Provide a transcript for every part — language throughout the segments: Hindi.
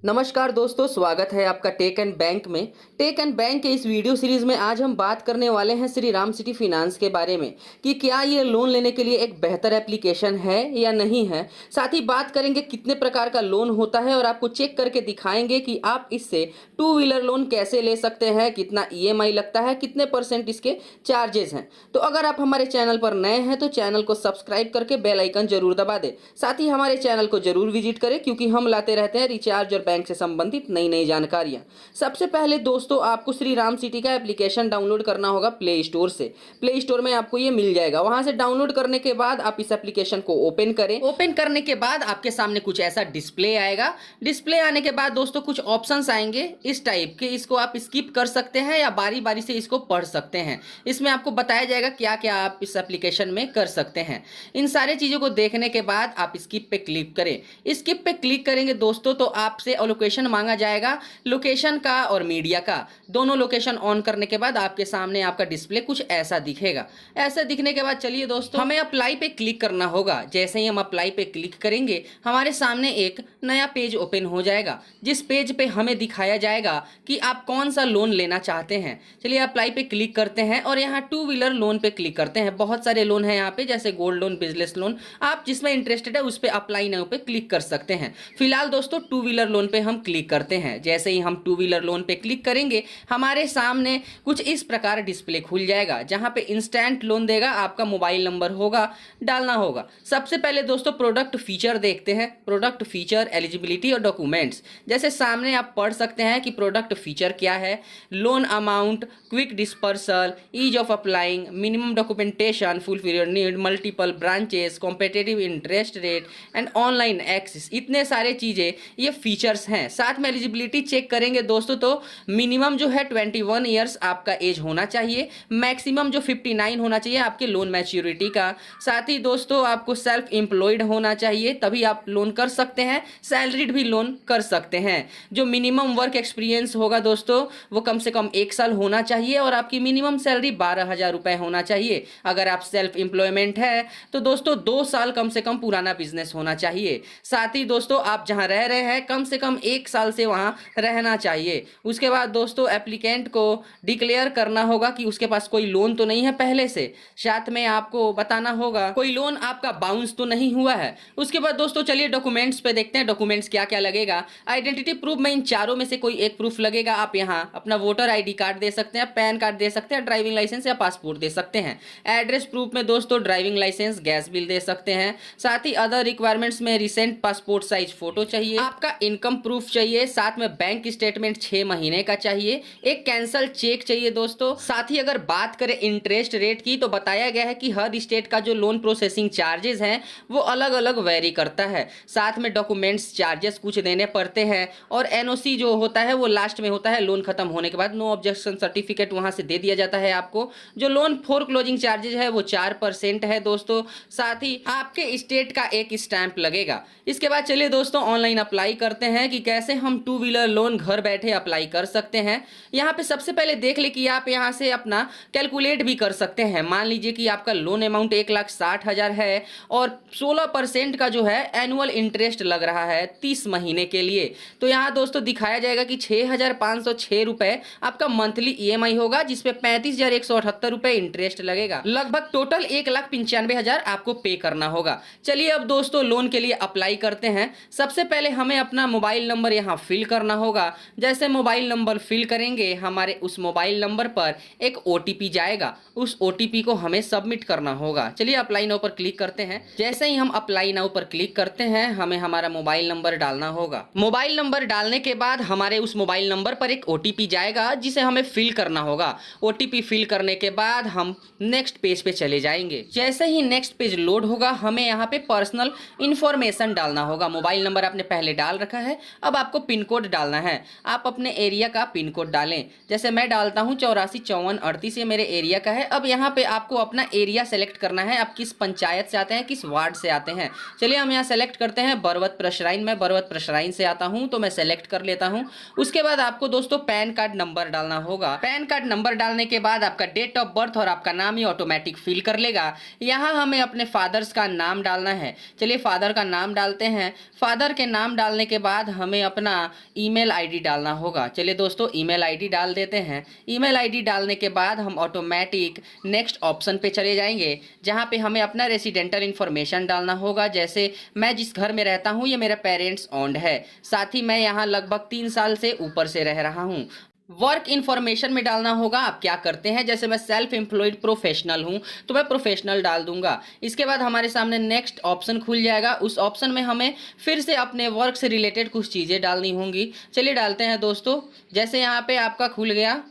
नमस्कार दोस्तों, स्वागत है आपका टेक एंड बैंक में। टेक एंड बैंक के इस वीडियो सीरीज में आज हम बात करने वाले हैं श्री राम सिटी फाइनेंस के बारे में कि क्या ये लोन लेने के लिए एक बेहतर एप्लीकेशन है या नहीं है। साथ ही बात करेंगे कितने प्रकार का लोन होता है और आपको चेक करके दिखाएंगे कि आप इससे टू व्हीलर लोन कैसे ले सकते हैं, कितना ईएमआई लगता है, कितने % इसके चार्जेस हैं। तो अगर आप हमारे चैनल पर नए हैं तो चैनल को सब्सक्राइब करके बेल आइकन जरूर दबा दें। साथ ही हमारे चैनल को जरूर विजिट करें क्योंकि हम लाते रहते हैं रिचार्ज और बैंक से संबंधित नई नई जानकारियां। सबसे पहले दोस्तों आपको श्री राम सिटी का एप्लीकेशन डाउनलोड करना होगा प्ले स्टोर से। प्ले स्टोर में आपको ये मिल जाएगा। वहां से डाउनलोड करने के बाद आप इस एप्लीकेशन को ओपन करें। ओपन करने के बाद आपके सामने कुछ ऐसा डिस्प्ले आएगा। डिस्प्ले आने के बाद दोस्तों कुछ ऑप्शंस आएंगे इस टाइप के। इसको आप स्किप कर सकते हैं या बारी बारी से इसको पढ़ सकते हैं। इसमें आपको बताया जाएगा क्या क्या आप इस एप्लीकेशन में कर सकते हैं। इन सारी चीजों को देखने के बाद आप स्किप पे क्लिक करें। स्किप पे क्लिक करेंगे दोस्तों तो आपसे लोकेशन मांगा जाएगा, लोकेशन का और मीडिया का। दोनों लोकेशन ऑन करने के बाद आपके सामने आपका डिस्प्ले कुछ ऐसा दिखेगा। ऐसा दिखने के बाद चलिए दोस्तों हमें अप्लाई पे क्लिक करना होगा। जैसे ही हम अप्लाई पे क्लिक करेंगे हमारे सामने एक नया पेज ओपन हो जाएगा, जिस पेज पे हमें दिखाया जाएगा कि आप कौन सा लोन लेना चाहते हैं। चलिए अप्लाई पे क्लिक करते हैं और यहाँ टू व्हीलर लोन पे क्लिक करते हैं। बहुत सारे लोन हैं यहाँ पे, जैसे गोल्ड लोन, बिजनेस लोन। आप जिसमें इंटरेस्टेड है उस पर अप्लाई नाउ पे क्लिक कर सकते हैं। फिलहाल दोस्तों टू व्हीलर लोन पे हम क्लिक करते हैं। जैसे ही हम टू व्हीलर लोन पे क्लिक करेंगे हमारे सामने कुछ इस प्रकार डिस्प्ले खुल जाएगा, जहां पे इंस्टेंट लोन देगा। आपका मोबाइल नंबर होगा, डालना होगा। सबसे पहले दोस्तों प्रोडक्ट फीचर देखते हैं। प्रोडक्ट फीचर, एलिजिबिलिटी और डॉक्यूमेंट्स। जैसे सामने आप पढ़ सकते हैं कि प्रोडक्ट फीचर क्या है। Loan amount, quick dispersal, ease of applying, minimum documentation, fulfil your need, multiple branches, competitive interest rate and online access. इतने सारे चीजें ये फीचर्स हैं। साथ में एलिजिबिलिटी चेक करेंगे दोस्तों तो मिनिमम जो है 21 ईयर्स आपका एज होना चाहिए, मैक्सिमम जो 59 होना चाहिए आपके लोन मैच्योरिटी का। साथ ही दोस्तों आपको सेल्फ एम्प्लॉयड होना चाहिए, तभी आप लोन कर सकते हैं। सैलरीड भी लोन कर सकते हैं। जो मिनिमम वर्क एक्सपीरियंस होगा दोस्तों वो कम से कम 1 साल होना चाहिए और आपकी मिनिमम सैलरी 12,000 रुपए होना चाहिए। अगर आप सेल्फ एम्प्लॉयमेंट है तो दोस्तों 2 साल कम से कम पुराना बिजनेस होना चाहिए। साथ ही दोस्तों आप जहां रह रहे हैं कम से कम 1 साल से वहां रहना चाहिए। उसके बाद दोस्तों एप्लीकेंट को डिक्लेयर करना होगा कि उसके पास कोई लोन तो नहीं है पहले से। साथ में आपको बताना होगा कोई लोन आपका बाउंस तो नहीं हुआ है। उसके बाद दोस्तों चलिए डॉक्यूमेंट्स पे देखते हैं डॉक्यूमेंट्स क्या क्या लगेगा। आइडेंटिटी प्रूफ में इन चारों में से कोई एक प्रूफ लगेगा। आप यहाँ अपना वोटर ID कार्ड दे सकते हैं, पैन कार्ड दे सकते हैं, ड्राइविंग लाइसेंस या पासपोर्ट दे सकते हैं। एड्रेस प्रूफ में दोस्तों ड्राइविंग लाइसेंस, गैस बिल दे सकते हैं। साथ ही अदर रिक्वायरमेंट्स में रिसेंट पासपोर्ट साइज फोटो चाहिए, आपका इनकम प्रूफ चाहिए, साथ में बैंक स्टेटमेंट 6 महीने का चाहिए, एक कैंसल चेक चाहिए दोस्तों। साथ ही अगर बात करें इंटरेस्ट रेट की तो बताया गया है कि हर स्टेट का जो लोन प्रोसेसिंग चार्जेस हैं वो अलग अलग वेरी करता है। साथ में डॉक्यूमेंट्स चार्जेस कुछ देने पड़ते हैं और NOC जो होता है वो लास्ट में होता है। लोन खत्म होने के बाद नो ऑब्जेक्शन सर्टिफिकेट वहां से दे दिया जाता है आपको। जो लोन फॉर क्लोजिंग चार्जेस है वो 4% है दोस्तों। साथ ही आपके स्टेट का एक स्टैंप लगेगा। इसके बाद चलिए दोस्तों ऑनलाइन अप्लाई करते हैं कि कैसे हम टू व्हीलर लोन घर बैठे अप्लाई कर सकते हैं। यहाँ पे सबसे पहले देख ले कि आप यहाँ से अपना कैलकुलेट भी कर सकते हैं। मान लीजिए कि आपका लोन अमाउंट 1,60,000 है और 16% का जो है एनुअल इंटरेस्ट लग रहा है 30 महीने के लिए। तो यहाँ दोस्तों दिखाया जाएगा कि 6,506 रुपए आपका मंथली EMI होगा, जिसपे 35,178 रुपए इंटरेस्ट लगेगा। लगभग टोटल 1,95,000 आपको पे करना होगा। चलिए अब दोस्तों लोन के लिए अप्लाई करते हैं। सबसे पहले हमें अपना मोबाइल नंबर यहाँ फिल करना होगा। जैसे मोबाइल नंबर फिल करेंगे हमारे उस मोबाइल नंबर पर एक OTP जाएगा। उस OTP को हमें सबमिट करना होगा। चलिए अप्लाई नाउ पर क्लिक करते हैं। जैसे ही हम अप्लाई नाउ पर क्लिक करते हैं हमें हमारा मोबाइल नंबर डालना होगा। मोबाइल नंबर डालने के बाद हमारे उस मोबाइल नंबर पर एक OTP जाएगा जिसे हमें फिल करना होगा। OTP फिल करने के बाद हम नेक्स्ट पेज पे चले जाएंगे। जैसे ही नेक्स्ट पेज लोड होगा हमें यहाँ पे पर्सनल इंफॉर्मेशन डालना होगा। मोबाइल नंबर आपने पहले डाल रखा है, अब आपको पिन कोड डालना है। आप अपने एरिया का पिन कोड डालें। जैसे मैं डालता हूँ 845438, ये मेरे एरिया का है। अब यहाँ पे आपको अपना एरिया सेलेक्ट करना है। आप किस पंचायत से आते हैं, किस वार्ड से आते हैं। चलिए हम यहाँ सेलेक्ट करते हैं बरवत प्रशराइन। मैं बरवत प्रशराइन से आता हूँ तो मैं सेलेक्ट कर लेता हूँ। उसके बाद आपको दोस्तों पैन कार्ड नंबर डालना होगा। पैन कार्ड नंबर डालने के बाद आपका डेट ऑफ बर्थ और आपका नाम ही ऑटोमेटिक फिल कर लेगा। यहाँ हमें अपने फादर्स का नाम डालना है। चलिए फादर का नाम डालते हैं। फादर के नाम डालने के बाद हमें अपना ईमेल आईडी डालना होगा। चलिए दोस्तों, ईमेल आईडी डाल देते हैं। ईमेल आईडी डालने के बाद हम ऑटोमेटिक नेक्स्ट ऑप्शन पे चले जाएंगे, जहां पे हमें अपना रेसिडेंटल इन्फॉर्मेशन डालना होगा। जैसे मैं जिस घर में रहता हूं ये मेरा पेरेंट्स ओन्ड है, साथ ही मैं यहां लगभग 3 साल से ऊपर से रह रहा हूं। वर्क इन्फॉर्मेशन में डालना होगा आप क्या करते हैं। जैसे मैं सेल्फ एम्प्लॉयड प्रोफेशनल हूं तो मैं प्रोफेशनल डाल दूंगा। इसके बाद हमारे सामने नेक्स्ट ऑप्शन खुल जाएगा। उस ऑप्शन में हमें फिर से अपने वर्क से रिलेटेड कुछ चीज़ें डालनी होंगी। चलिए डालते हैं दोस्तों। जैसे यहाँ पे आपका खुल गया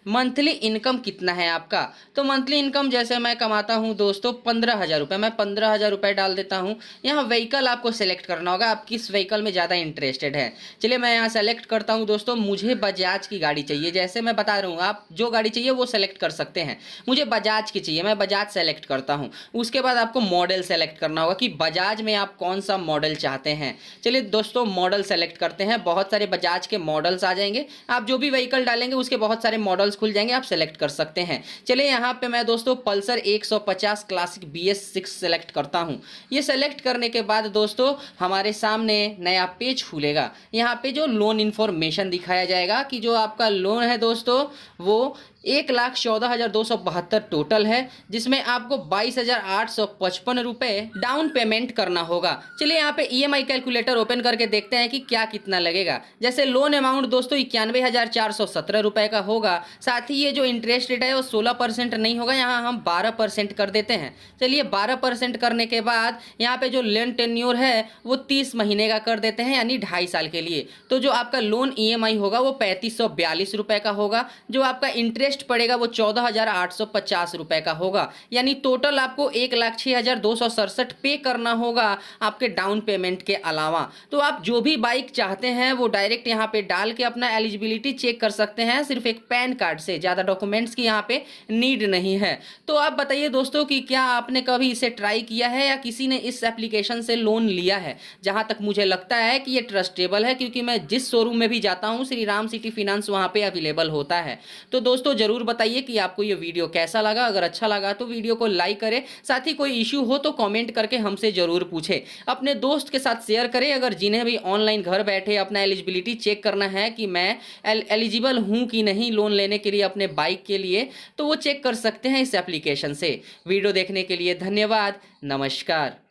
मंथली इनकम कितना है आपका, तो मंथली इनकम जैसे मैं कमाता हूं दोस्तों 15,000 रुपये, मैं 15,000 रुपये डाल देता हूं। यहाँ व्हीकल आपको सेलेक्ट करना होगा, आप किस व्हीकल में ज़्यादा इंटरेस्टेड है। चलिए मैं यहाँ सेलेक्ट करता हूं दोस्तों, मुझे बजाज की गाड़ी चाहिए। जैसे मैं बता रहा हूँ, आप जो गाड़ी चाहिए वो सेलेक्ट कर सकते हैं। मुझे बजाज की चाहिए, मैं बजाज सेलेक्ट करता हूँ। उसके बाद आपको मॉडल सेलेक्ट करना होगा कि बजाज में आप कौन सा मॉडल चाहते हैं। चलिए दोस्तों मॉडल सेलेक्ट करते हैं। बहुत सारे बजाज के मॉडल्स आ जाएंगे, आप जो भी व्हीकल डालेंगे उसके बहुत सारे मॉडल्स खुल जाएंगे, आप सेलेक्ट कर सकते हैं। चलिए यहाँ पे मैं दोस्तों पल्सर 150 क्लासिक BS6 सेलेक्ट करता हूँ। ये सेलेक्ट करने के बाद दोस्तों हमारे सामने नया पेज खुलेगा। यहाँ पे जो लोन इन्फॉर्मेशन दिखाया जाएगा कि जो आपका लोन है दोस्तों वो 1,14,272 टोटल है, जिसमें आपको 22,855 रुपये डाउन पेमेंट करना होगा। चलिए यहाँ पे EMI कैलकुलेटर ओपन करके देखते हैं कि क्या कितना लगेगा। जैसे लोन अमाउंट दोस्तों 91,417 रुपये का होगा। साथ ही ये जो इंटरेस्ट रेट है वो 16% नहीं होगा, यहाँ हम 12% कर देते हैं। चलिए 12% करने के बाद यहाँ पे जो लोन टेन्योर है वो 30 महीने का कर देते हैं, यानी 2.5 साल के लिए। तो जो आपका लोन EMI होगा वो 3,542 रुपये का होगा। जो आपका इंटरेस्ट पड़ेगा वो 14,850 रुपए का होगा, यानी टोटल आपको 1,06,267 पे करना होगा आपके डाउन पेमेंट के अलावा। तो आप जो भी बाइक चाहते हैं वो डायरेक्ट यहाँ पे डाल के अपना एलिजिबिलिटी चेक कर सकते हैं, सिर्फ एक पैन कार्ड से, ज़्यादा डॉक्यूमेंट्स की यहाँ पे नीड नहीं है। तो आप बताइए दोस्तों कि क्या आपने कभी इसे ट्राई किया है या किसी ने इस एप्लीकेशन से लोन लिया है। जहाँ तक मुझे लगता है कि ये ट्रस्टेबल है, क्योंकि मैं जिस शोरूम में भी जाता हूँ श्री राम सिटी फाइनेंस वहाँ पे अवेलेबल होता है। तो दोस्तों जरूर बताइए कि आपको ये वीडियो कैसा लगा। अगर अच्छा लगा तो वीडियो को लाइक करें, साथ ही कोई इश्यू हो तो कमेंट करके हमसे जरूर पूछें। अपने दोस्त के साथ शेयर करें। अगर जिन्हें भी ऑनलाइन घर बैठे अपना एलिजिबिलिटी चेक करना है कि मैं एलिजिबल हूं कि नहीं लोन लेने के लिए अपने बाइक के लिए, तो वो चेक कर सकते हैं इस एप्लीकेशन से। वीडियो देखने के लिए धन्यवाद। नमस्कार।